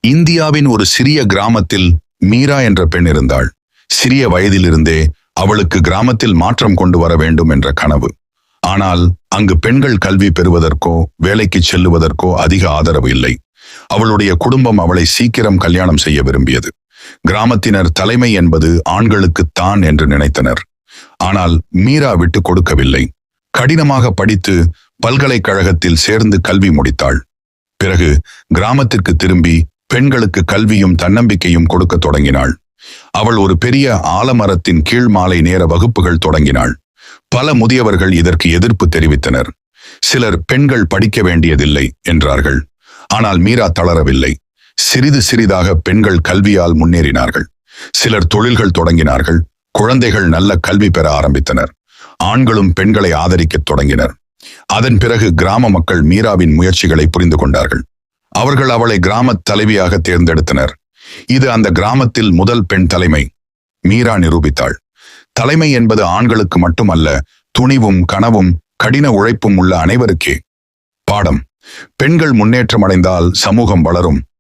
இந்தியாவின் ஒரு சிறிய கிராமத்தில் மீரா என்ற பெண் இருந்தாள். சிறிய வயதிலிருந்தே அவளுக்கு கிராமத்தில் மாற்றம் கொண்டு வர வேண்டும் என்ற கனவு. ஆனால் அங்கு பெண்கள் கல்வி பெறுவதற்கோ வேலைக்கு செல்லுவதற்கோ அதிக ஆதரவு இல்லை. அவளுடைய குடும்பம் அவளை சீக்கிரம் கல்யாணம் செய்ய விரும்பியது. கிராமத்தினர் தலைமை என்பது ஆண்களுக்குத்தான் என்று நினைத்தனர். ஆனால் மீரா விட்டு கொடுக்கவில்லை. கடினமாக படித்து பல்கலைக்கழகத்தில் சேர்ந்து கல்வி முடித்தாள். பிறகு கிராமத்திற்கு திரும்பி பெண்களுக்கு கல்வியும் தன்னம்பிக்கையும் கொடுக்க தொடங்கினாள். அவள் ஒரு பெரிய ஆலமரத்தின் கீழ் மாலை நேர வகுப்புகள் தொடங்கினாள். பல முதியவர்கள் இதற்கு எதிர்ப்பு தெரிவித்தனர். சிலர் பெண்கள் படிக்க வேண்டியதில்லை என்றார்கள். ஆனால் மீரா தளரவில்லை. சிறிது சிறிதாக பெண்கள் கல்வியால் முன்னேறினார்கள். சிலர் தொழில்கள் தொடங்கினார்கள். குழந்தைகள் நல்ல கல்வி பெற ஆரம்பித்தனர். ஆண்களும் பெண்களை ஆதரிக்கத் தொடங்கினர். அதன் பிறகு கிராம மக்கள் மீராவின் முயற்சிகளை புரிந்து கொண்டார்கள். அவர்கள் அவளை கிராமத் தலைவியாக தேர்ந்தெடுத்தனர். இது அந்த கிராமத்தில் முதல் பெண் தலைமை. மீரா நிரூபித்தாள். தலைமை என்பது ஆண்களுக்கு மட்டுமல்ல, துணிவும் கனவும் கடின உழைப்பும் உள்ள அனைவருக்கே. பாடம்: பெண்கள் முன்னேற்றம் அடைந்தால் சமூகம் வளரும்.